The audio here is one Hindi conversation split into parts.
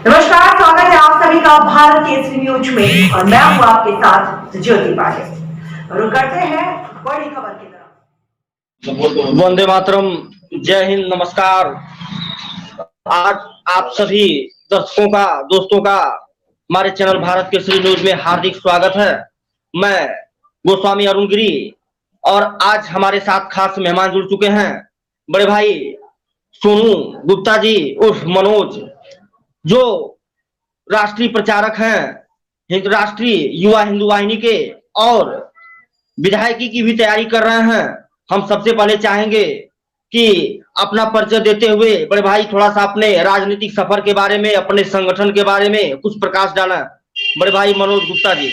नमस्कार, स्वागत है आप सभी का भारत केसरी न्यूज में और मैं हूं आपके साथ ज्योति पाटिल। रुक करते हैं बड़ी खबर की तरफ। वंदे मातरम। जय हिंद, नमस्कार। आज आप सभी दर्शकों का, दोस्तों का हमारे चैनल भारत केसरी न्यूज में हार्दिक स्वागत है। मैं गोस्वामी अरुण गिरी और आज हमारे साथ खास मेहमान जुड़ चुके हैं बड़े भाई सोनू गुप्ता जी उर्फ मनोज, जो राष्ट्रीय प्रचारक हैं राष्ट्रीय युवा हिंदू वाहिनी के और विधायकी की भी तैयारी कर रहे हैं। हम सबसे पहले चाहेंगे कि अपना परिचय देते हुए बड़े भाई थोड़ा सा अपने राजनीतिक सफर के बारे में, अपने संगठन के बारे में कुछ प्रकाश डालें। बड़े भाई मनोज गुप्ता जी।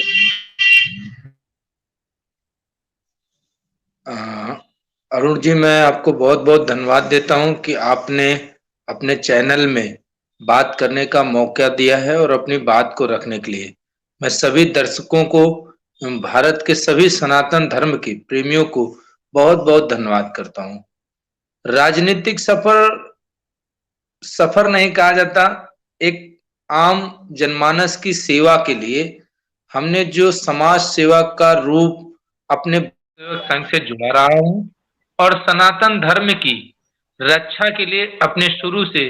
अरुण जी, मैं आपको बहुत बहुत धन्यवाद देता हूं कि आपने अपने चैनल में बात करने का मौका दिया है और अपनी बात को रखने के लिए मैं सभी दर्शकों को, भारत के सभी सनातन धर्म के प्रेमियों को बहुत बहुत धन्यवाद करता हूं। राजनीतिक सफर नहीं कहा जाता, एक आम जनमानस की सेवा के लिए हमने जो समाज सेवा का रूप अपने संघ से जुड़ा रहा हूं और सनातन धर्म की रक्षा के लिए अपने शुरू से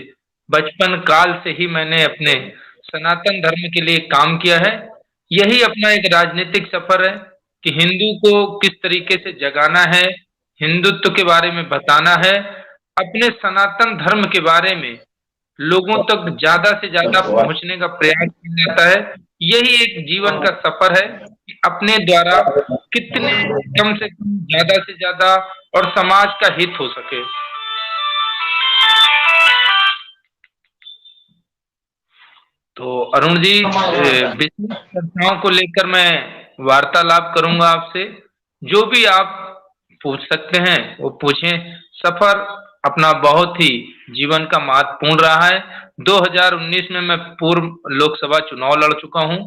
बचपन काल से ही मैंने अपने सनातन धर्म के लिए काम किया है। यही अपना एक राजनीतिक सफर है कि हिंदू को किस तरीके से जगाना है, हिंदुत्व के बारे में बताना है, अपने सनातन धर्म के बारे में लोगों तक ज्यादा से ज्यादा पहुंचने का प्रयास किया जाता है। यही एक जीवन का सफर है कि अपने द्वारा कितने कम से कम ज्यादा से ज्यादा और समाज का हित हो सके। तो अरुण जी, बिजनेस चर्चाओं को लेकर मैं वार्तालाप करूंगा आपसे। जो भी आप पूछ सकते हैं वो पूछें। सफर अपना बहुत ही जीवन का महत्वपूर्ण रहा है। 2019 में मैं पूर्व लोकसभा चुनाव लड़ चुका हूं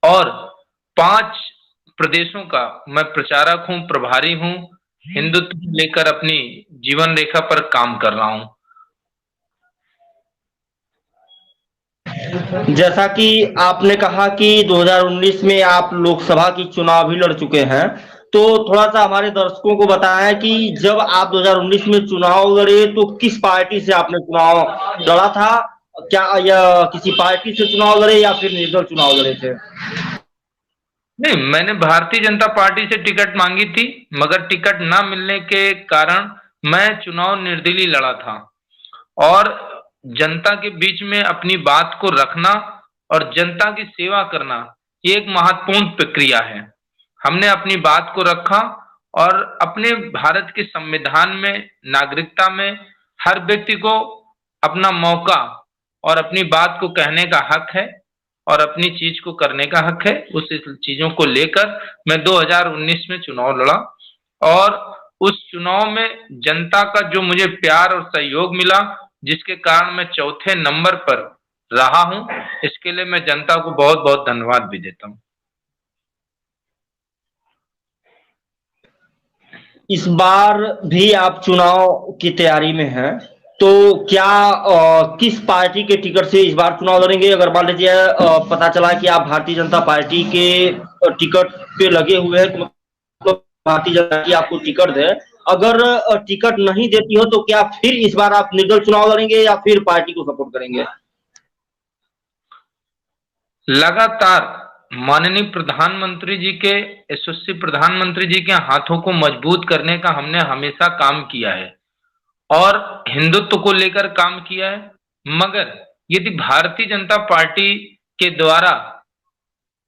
और 5 प्रदेशों का मैं प्रचारक हूं, प्रभारी हूं। हिंदुत्व को लेकर अपनी जीवन रेखा पर काम कर रहा हूं। जैसा कि आपने कहा कि 2019 में आप लोकसभा की चुनाव भी लड़ चुके हैं, तो थोड़ा सा हमारे दर्शकों को बताएं कि जब आप 2019 में चुनाव लड़े तो किस पार्टी से आपने चुनाव लड़ा था? क्या या किसी पार्टी से चुनाव लड़े या फिर निर्दल चुनाव लड़े थे? नहीं, मैंने भारतीय जनता पार्टी से टिकट मांगी थी, मगर टिकट ना मिलने के कारण मैं चुनाव निर्दलीय लड़ा था। और जनता के बीच में अपनी बात को रखना और जनता की सेवा करना, ये एक महत्वपूर्ण प्रक्रिया है। हमने अपनी बात को रखा और अपने भारत के संविधान में, नागरिकता में हर व्यक्ति को अपना मौका और अपनी बात को कहने का हक है और अपनी चीज को करने का हक है। उस चीजों को लेकर मैं 2019 में चुनाव लड़ा और उस चुनाव में जनता का जो मुझे प्यार और सहयोग मिला, जिसके कारण मैं चौथे नंबर पर रहा हूं, इसके लिए मैं जनता को बहुत बहुत धन्यवाद भी देता हूं। इस बार भी आप चुनाव की तैयारी में हैं, तो क्या किस पार्टी के टिकट से इस बार चुनाव लड़ेंगे? अगर मान लीजिए पता चला कि आप भारतीय जनता पार्टी के टिकट पे लगे हुए हैं, तो मतलब भारतीय जनता की आपको टिकट दे, अगर टिकट नहीं देती हो तो क्या फिर इस बार आप निर्दल चुनाव लड़ेंगे या फिर पार्टी को सपोर्ट करेंगे? लगातार माननीय प्रधानमंत्री जी के, यशस्वी प्रधानमंत्री जी के हाथों को मजबूत करने का हमने हमेशा काम किया है और हिंदुत्व को लेकर काम किया है। मगर यदि भारतीय जनता पार्टी के द्वारा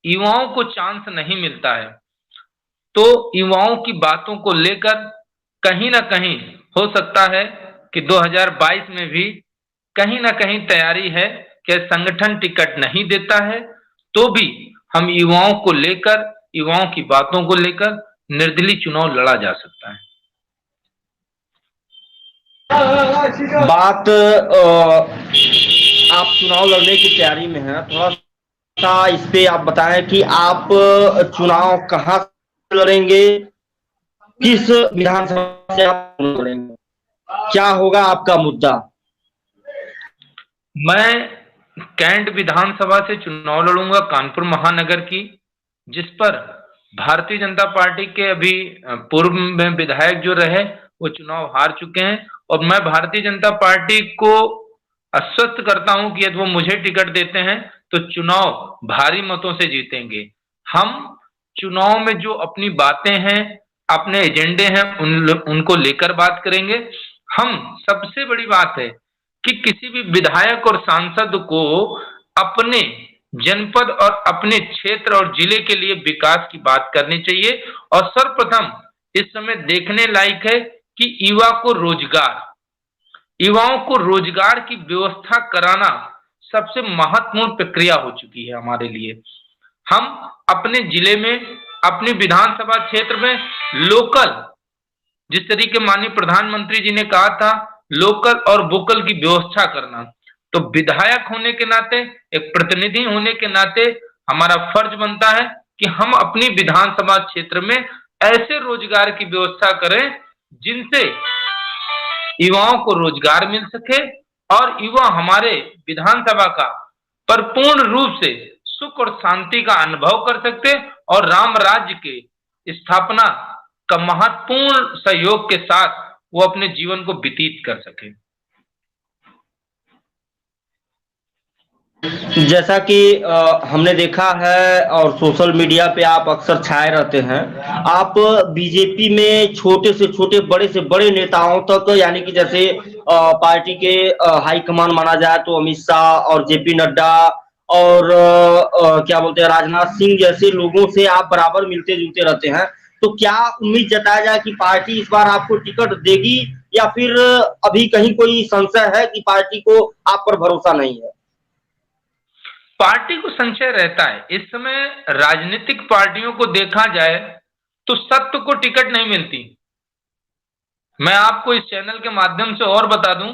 युवाओं को चांस नहीं मिलता है, तो युवाओं की बातों को लेकर कहीं ना कहीं हो सकता है कि 2022 में भी कहीं ना कहीं तैयारी है कि संगठन टिकट नहीं देता है तो भी हम युवाओं को लेकर, युवाओं की बातों को लेकर निर्दलीय चुनाव लड़ा जा सकता है। बात आप चुनाव लड़ने की तैयारी में हैं, थोड़ा सा इस पे आप बताएं कि आप चुनाव कहाँ से लड़ेंगे, किस विधानसभा से आप लड़ेंगे, क्या होगा आपका मुद्दा? मैं कैंट विधानसभा से चुनाव लड़ूंगा, कानपुर महानगर की, जिस पर भारतीय जनता पार्टी के अभी पूर्व में विधायक जो रहे वो चुनाव हार चुके हैं। और मैं भारतीय जनता पार्टी को आश्वस्त करता हूं कि यदि वो मुझे टिकट देते हैं तो चुनाव भारी मतों से जीतेंगे। हम चुनाव में जो अपनी बातें हैं, अपने एजेंडे हैं, उनको लेकर बात करेंगे। हम सबसे बड़ी बात है कि किसी भी विधायक और सांसद को अपने जनपद और अपने क्षेत्र और जिले के लिए विकास की बात करनी चाहिए। और सर्वप्रथम इस समय देखने लायक है कि युवाओं को रोजगार की व्यवस्था कराना सबसे महत्वपूर्ण प्रक्रिया हो चुकी है हमारे लिए। हम अपने जिले में, अपनी विधानसभा क्षेत्र में लोकल, जिस तरीके माननीय प्रधानमंत्री जी ने कहा था, लोकल और वोकल की व्यवस्था करना, तो विधायक होने के नाते, एक प्रतिनिधि होने के नाते हमारा फर्ज बनता है कि हम अपनी विधानसभा क्षेत्र में ऐसे रोजगार की व्यवस्था करें जिनसे युवाओं को रोजगार मिल सके और युवा हमारे विधानसभा का परिपूर्ण रूप से सुख और शांति का अनुभव कर सकते और राम राज्य के स्थापना का महत्वपूर्ण सहयोग के साथ वो अपने जीवन को व्यतीत कर सके। जैसा कि हमने देखा है और सोशल मीडिया पे आप अक्सर छाए रहते हैं, आप बीजेपी में छोटे से छोटे, बड़े से बड़े नेताओं तक, यानी कि जैसे पार्टी के हाईकमान माना जाए तो अमित शाह और जेपी नड्डा और क्या बोलते हैं, राजनाथ सिंह जैसे लोगों से आप बराबर मिलते जुलते रहते हैं। तो क्या उम्मीद जताया जाए कि पार्टी इस बार आपको टिकट देगी, या फिर अभी कहीं कोई संशय है कि पार्टी को आप पर भरोसा नहीं है? पार्टी को संशय रहता है। इस समय राजनीतिक पार्टियों को देखा जाए तो सत्य को टिकट नहीं मिलती। मैं आपको इस चैनल के माध्यम से और बता दूं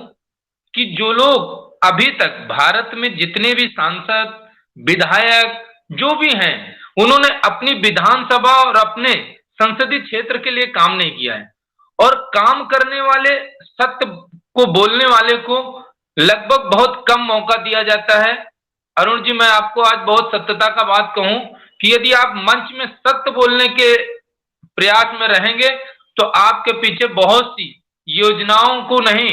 कि जो लोग अभी तक भारत में जितने भी सांसद, विधायक जो भी हैं, उन्होंने अपनी विधानसभा और अपने संसदीय क्षेत्र के लिए काम नहीं किया है। और काम करने वाले, सत्य को बोलने वाले को लगभग बहुत कम मौका दिया जाता है। अरुण जी, मैं आपको आज बहुत सत्यता का बात कहूं कि यदि आप मंच में सत्य बोलने के प्रयास में रहेंगे तो आपके पीछे बहुत सी योजनाओं को नहीं,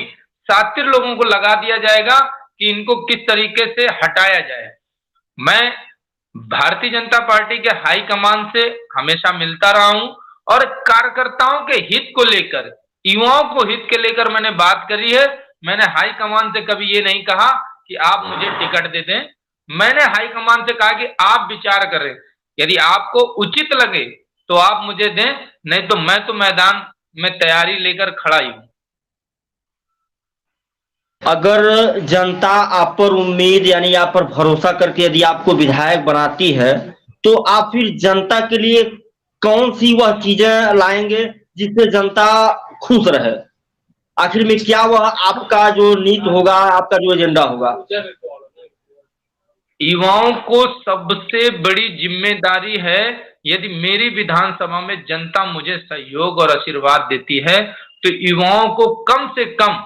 शातिर लोगों को लगा दिया जाएगा कि इनको किस तरीके से हटाया जाए। मैं भारतीय जनता पार्टी के हाईकमान से हमेशा मिलता रहा हूं और कार्यकर्ताओं के हित को लेकर, युवाओं को हित के लेकर मैंने बात करी है। मैंने हाईकमान से कभी ये नहीं कहा कि आप मुझे टिकट दे दें। मैंने हाईकमान से कहा कि आप विचार करें, यदि आपको उचित लगे तो आप मुझे दें, नहीं तो मैं तो मैदान में तैयारी लेकर खड़ा ही हूं। अगर जनता आप पर उम्मीद, यानी आप पर भरोसा करके यदि आपको विधायक बनाती है, तो आप फिर जनता के लिए कौन सी वह चीजें लाएंगे जिससे जनता खुश रहे? आखिर में क्या वह आपका जो नीति होगा, आपका जो एजेंडा होगा? युवाओं को सबसे बड़ी जिम्मेदारी है, यदि मेरी विधानसभा में जनता मुझे सहयोग और आशीर्वाद देती है तो युवाओं को कम से कम,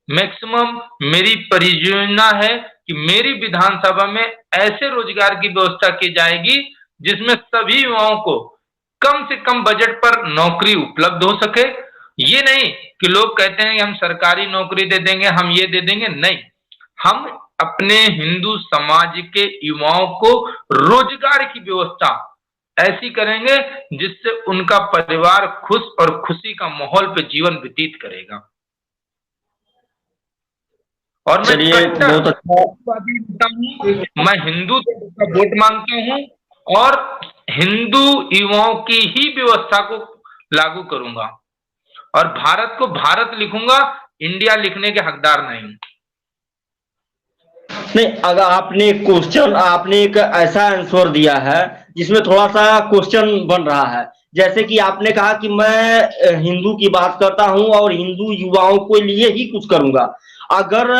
मैक्सिमम मेरी परियोजना है कि मेरी विधानसभा में ऐसे रोजगार की व्यवस्था की जाएगी जिसमें सभी युवाओं को कम से कम बजट पर नौकरी उपलब्ध हो सके। ये नहीं कि लोग कहते हैं कि हम सरकारी नौकरी दे देंगे, हम ये दे देंगे, नहीं। हम अपने हिंदू समाज के युवाओं को रोजगार की व्यवस्था ऐसी करेंगे जिससे उनका परिवार खुश और खुशी का माहौल पे जीवन व्यतीत करेगा। और मैं हिंदू का वोट मांगता हूं और हिंदू युवाओं की ही व्यवस्था को लागू करूंगा और भारत को भारत लिखूंगा, इंडिया लिखने के हकदार नहीं। नहीं, अगर आपने एक ऐसा आंसर दिया है जिसमें थोड़ा सा क्वेश्चन बन रहा है। जैसे कि आपने कहा कि मैं हिंदू की बात करता हूं और हिंदू युवाओं के लिए ही कुछ करूंगा। अगर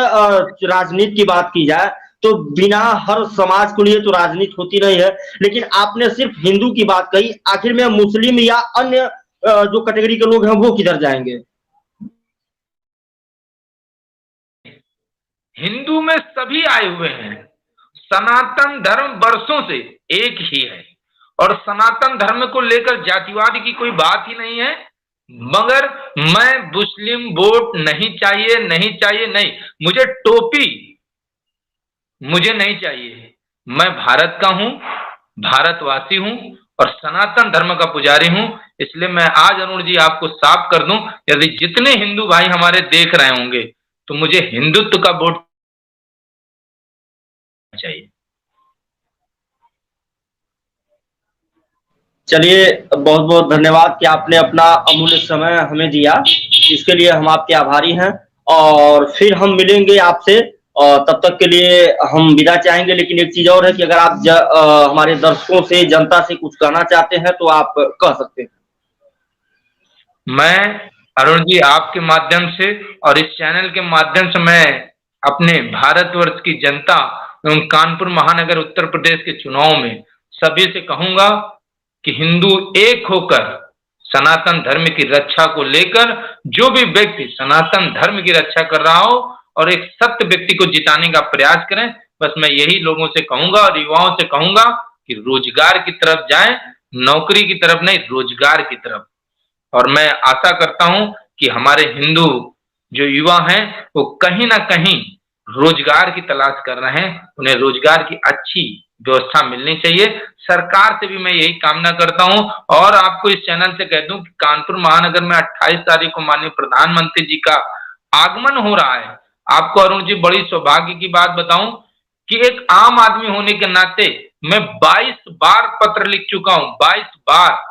राजनीति की बात की जाए तो बिना हर समाज के लिए तो राजनीति होती नहीं है, लेकिन आपने सिर्फ हिंदू की बात कही। आखिर में मुस्लिम या अन्य जो कैटेगरी के लोग हैं वो किधर जाएंगे? हिंदू में सभी आए हुए हैं, सनातन धर्म वर्षों से एक ही है और सनातन धर्म को लेकर जातिवाद की कोई बात ही नहीं है। मगर मैं मुस्लिम वोट नहीं चाहिए, नहीं चाहिए, नहीं, मुझे टोपी मुझे नहीं चाहिए। मैं भारत का हूं, भारतवासी हूं और सनातन धर्म का पुजारी हूं। इसलिए मैं आज अरुण जी आपको साफ कर दूं, यदि जितने हिंदू भाई हमारे देख रहे होंगे तो मुझे हिंदुत्व का वोट चाहिए। चलिए, बहुत बहुत धन्यवाद कि आपने अपना अमूल्य समय हमें दिया। इसके लिए हम आपके आभारी हैं और फिर हम मिलेंगे आपसे। और तब तक के लिए हम विदा चाहेंगे। लेकिन एक चीज और है कि अगर आप हमारे दर्शकों से, जनता से कुछ कहना चाहते हैं तो आप कह सकते हैं। मैं अरुण जी आपके माध्यम से और इस चैनल के माध्यम से मैं अपने भारतवर्ष की जनता एवं कानपुर महानगर उत्तर प्रदेश के चुनाव में सभी से कहूंगा कि हिंदू एक होकर सनातन धर्म की रक्षा को लेकर, जो भी व्यक्ति सनातन धर्म की रक्षा कर रहा हो और एक सत्य व्यक्ति को जिताने का प्रयास करें। बस मैं यही लोगों से कहूंगा और युवाओं से कहूंगा कि रोजगार की तरफ जाएं, नौकरी की तरफ नहीं, रोजगार की तरफ। और मैं आशा करता हूं कि हमारे हिंदू जो युवा हैं वो कहीं ना कहीं रोजगार की तलाश कर रहे हैं, उन्हें रोजगार की अच्छी व्यवस्था मिलनी चाहिए। सरकार से भी मैं यही कामना करता हूं और आपको इस चैनल से कह दूं कि कानपुर महानगर में 28 तारीख को माननीय प्रधानमंत्री जी का आगमन हो रहा है। आपको अरुण जी बड़ी सौभाग्य की बात बताऊं कि एक आम आदमी होने के नाते मैं 22 बार पत्र लिख चुका हूं, 22 बार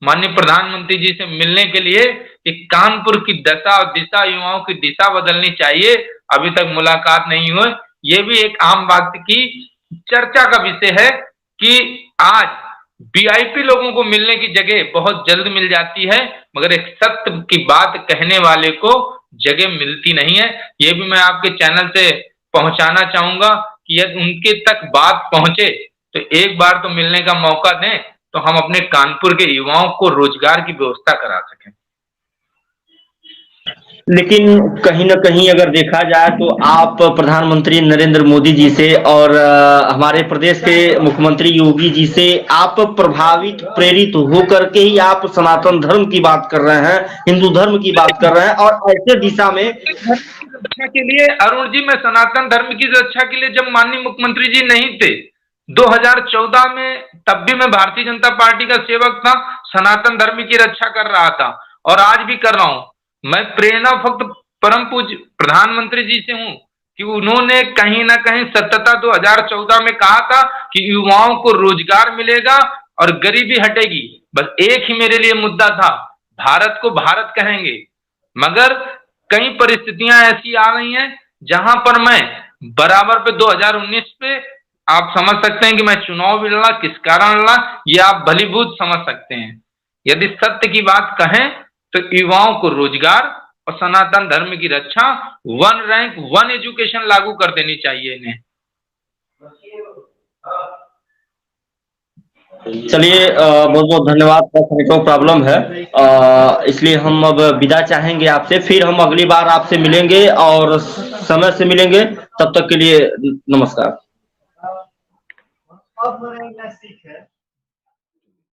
माननीय प्रधानमंत्री जी से मिलने के लिए कि कानपुर की दशा और दिशा, युवाओं की दिशा बदलनी चाहिए। अभी तक मुलाकात नहीं हुई। ये भी एक आम बात की चर्चा का विषय है कि आज वीआईपी लोगों को मिलने की जगह बहुत जल्द मिल जाती है, मगर एक सत्य की बात कहने वाले को जगह मिलती नहीं है। ये भी मैं आपके चैनल से पहुंचाना चाहूंगा कि यदि उनके तक बात पहुंचे तो एक बार तो मिलने का मौका दें, तो हम अपने कानपुर के युवाओं को रोजगार की व्यवस्था करा सकें। लेकिन कहीं ना कहीं अगर देखा जाए तो आप प्रधानमंत्री नरेंद्र मोदी जी से और हमारे प्रदेश के मुख्यमंत्री योगी जी से आप प्रभावित, प्रेरित होकर के ही आप सनातन धर्म की बात कर रहे हैं, हिंदू धर्म की बात कर रहे हैं। और ऐसे दिशा में रक्षा के लिए अरुण जी, मैं सनातन धर्म की रक्षा के लिए जब माननीय मुख्यमंत्री जी नहीं थे 2014 में, तब भी मैं भारतीय जनता पार्टी का सेवक था, सनातन धर्म की रक्षा कर रहा था और आज भी कर रहा हूं। मैं प्रेरणा फक्त परम पूज्य प्रधानमंत्री जी से हूं कि उन्होंने कहीं ना कहीं सत्यता 2014 में कहा था कि युवाओं को रोजगार मिलेगा और गरीबी हटेगी। बस एक ही मेरे लिए मुद्दा था, भारत को भारत कहेंगे। मगर कई परिस्थितियां ऐसी आ रही हैं जहां पर मैं बराबर पे 2019 पे आप समझ सकते हैं कि मैं चुनाव भी लड़ा, किस कारण लड़ा, ये आप भलीभूत समझ सकते हैं। यदि सत्य की बात कहें तो युवाओं को रोजगार और सनातन धर्म की रक्षा, वन रैंक वन एजुकेशन लागू कर देनी चाहिए इन्हें। चलिए, बहुत बहुत धन्यवाद। नेटवर्क प्रॉब्लम है, इसलिए हम अब विदा चाहेंगे आपसे। फिर हम अगली बार आपसे मिलेंगे और समय से मिलेंगे। तब तक के लिए नमस्कार। अब सीख है।